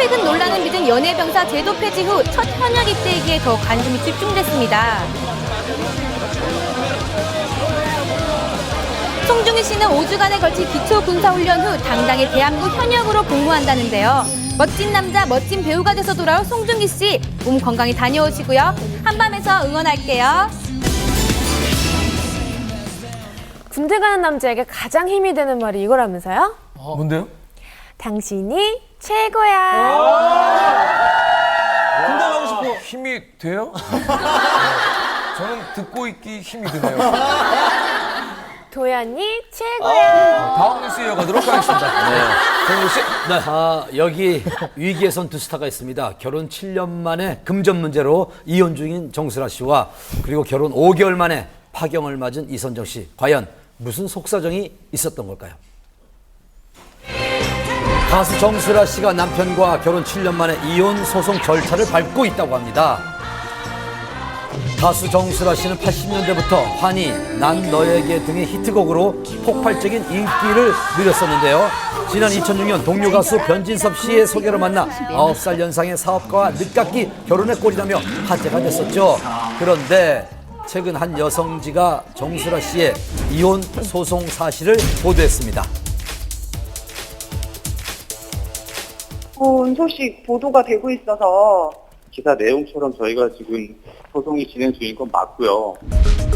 최근 논란을 빚은 연예병사 제도 폐지 후 첫 현역 입대이기에 더 관심이 집중됐습니다. 송중기 씨는 5주간에 걸친 기초군사훈련 후 당당히 대한민국 현역으로 복무한다는데요. 멋진 남자, 멋진 배우가 돼서 돌아올 송중기 씨, 몸 건강히 다녀오시고요. 한밤에서 응원할게요. 군대 가는 남자에게 가장 힘이 되는 말이 이거라면서요? 뭔데요? 당신이 최고야. 군대 가고 싶어. 힘이 돼요? 저는 듣고 있기 힘이 드네요. 도연이 최고야. 다음 뉴스 이어가도록 하겠습니다. 네. 정우 씨. 네, 여기 위기에 선 두 스타가 있습니다. 결혼 7년 만에 금전 문제로 이혼 중인 정수라 씨와 그리고 결혼 5개월 만에 파경을 맞은 이선정 씨. 과연 무슨 속사정이 있었던 걸까요? 가수 정수라 씨가 남편과 결혼 7년 만에 이혼 소송 절차를 밟고 있다고 합니다. 가수 정수라 씨는 80년대부터 환희, 난 너에게 등의 히트곡으로 폭발적인 인기를 누렸었는데요. 지난 2006년 동료 가수 변진섭 씨의 소개로 만나 9살 연상의 사업가와 늦깎이 결혼에 꼴이라며 화제가 됐었죠. 그런데 최근 한 여성지가 정수라 씨의 이혼 소송 사실을 보도했습니다. 좋은 소식 보도가 되고 있어서 기사 내용처럼 저희가 지금 소송이 진행 중인 건 맞고요.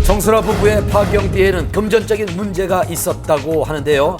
정수라 부부의 파경 뒤에는 금전적인 문제가 있었다고 하는데요.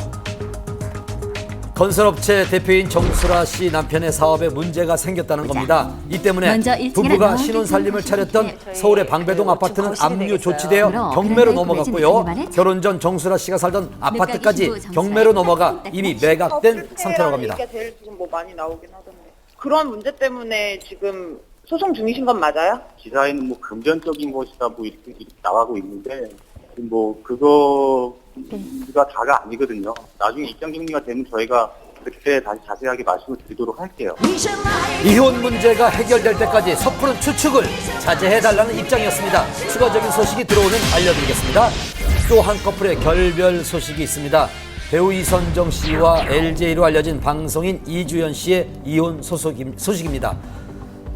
건설업체 대표인 정수라 씨 남편의 사업에 문제가 생겼다는 겁니다. 이 때문에 부부가 신혼살림을 차렸던 서울의 방배동 아파트는 압류 조치되어 경매로 넘어갔고요. 결혼 전 정수라 씨가 살던 아파트까지 경매로 넘어가 이미 매각된 상태라고 합니다. 제일 지금 뭐 많이 나오긴 하던데. 그런 문제 때문에 지금 소송 중이신 건 맞아요? 기사에는 뭐 금전적인 것이다 뭐 이렇게 나가고 있는데 뭐 그거가 다가 아니거든요. 나중에 입장 정리가 되면 저희가 그때 다시 자세하게 말씀을 드리도록 할게요. 이혼 문제가 해결될 때까지 섣부른 추측을 자제해달라는 입장이었습니다. 추가적인 소식이 들어오면 알려드리겠습니다. 또 한 커플의 결별 소식이 있습니다. 배우 이선정 씨와 LJ로 알려진 방송인 이주연 씨의 이혼 소식입니다.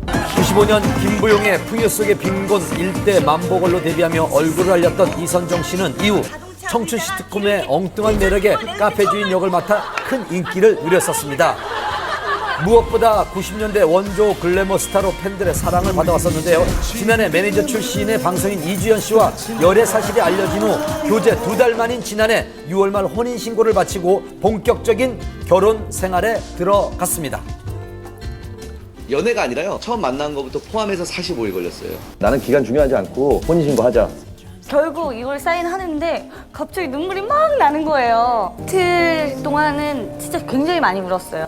95년 김부용의 풍요 속의 빈곤 일대 만보걸로 데뷔하며 얼굴을 알렸던 이선정 씨는 이후 청춘 시트콤의 엉뚱한 매력에 카페 주인 역을 맡아 큰 인기를 누렸었습니다. 무엇보다 90년대 원조 글래머 스타로 팬들의 사랑을 받아왔었는데요. 지난해 매니저 출신의 방송인 이주연 씨와 열애 사실이 알려진 후 교제 2달 만인 지난해 6월 말 혼인신고를 마치고 본격적인 결혼 생활에 들어갔습니다. 연애가 아니라요. 처음 만난 것부터 포함해서 45일 걸렸어요. 나는 기간 중요하지 않고 혼인신고하자. 결국 이걸 사인하는데 갑자기 눈물이 막 나는 거예요. 이틀 동안은 진짜 굉장히 많이 울었어요.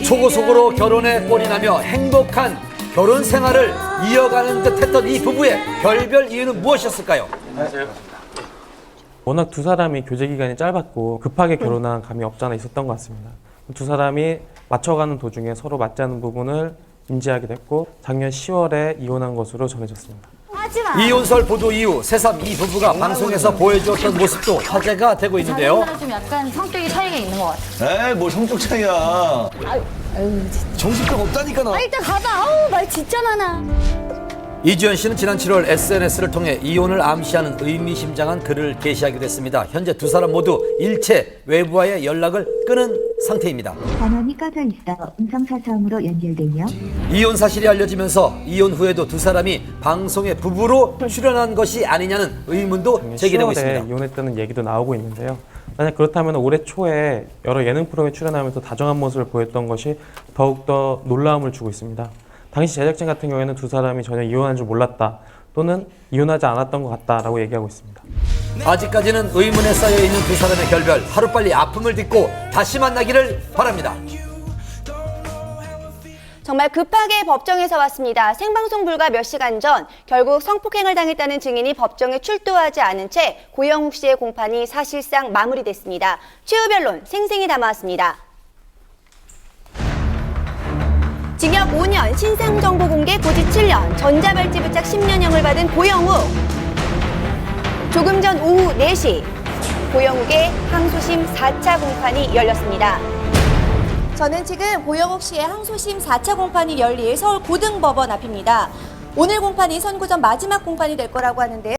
초고속으로 결혼에 꼴이 나며 행복한 결혼 생활을 이어가는 듯했던 이 부부의 결별 이유는 무엇이었을까요? 워낙 두 사람이 교제 기간이 짧았고 급하게 결혼한 감이 없지 않아 있었던 것 같습니다. 두 사람이 맞춰가는 도중에 서로 맞지 않는 부분을 인지하게 됐고 작년 10월에 이혼한 것으로 전해졌습니다. 이혼설 보도 이후 새삼 이 부부가 방송에서 보여주었던 모습도 화제가 되고 있는데요. 좀 약간 성격이 차이가 있는 것 같아요. 에이, 뭘 성격 차이야. 정신병 없다니까 너. 일단 가봐. 아우 말 진짜 많아. 이주연 씨는 지난 7월 SNS를 통해 이혼을 암시하는 의미심장한 글을 게시하기도 했습니다. 현재 두 사람 모두 일체 외부와의 연락을 끊은 상태입니다. 전원이 꺼져 있어 음성사서음으로 연결되며 이혼 사실이 알려지면서 이혼 후에도 두 사람이 방송에 부부로 출연한 것이 아니냐는 의문도 제기되고 있습니다. 이혼했다는 얘기도 나오고 있는데요. 만약 그렇다면 올해 초에 여러 예능 프로그램에 출연하면서 다정한 모습을 보였던 것이 더욱더 놀라움을 주고 있습니다. 당시 제작진 같은 경우에는 두 사람이 전혀 이혼한 줄 몰랐다 또는 이혼하지 않았던 것 같다라고 얘기하고 있습니다. 아직까지는 의문에 쌓여있는 두 사람의 결별, 하루빨리 아픔을 딛고 다시 만나기를 바랍니다. 정말 급하게 법정에서 왔습니다. 생방송 불과 몇 시간 전 결국 성폭행을 당했다는 증인이 법정에 출두하지 않은 채 고영욱 씨의 공판이 사실상 마무리됐습니다. 최후 변론 생생히 담아왔습니다. 징역 5년, 신상정보 공개 고지 7년, 전자발찌 부착 10년형을 받은 고영욱. 조금 전 오후 4시 고영욱의 항소심 4차 공판이 열렸습니다. 저는 지금 고영욱 씨의 항소심 4차 공판이 열릴 서울 고등법원 앞입니다. 오늘 공판이 선고전 마지막 공판이 될 거라고 하는데요.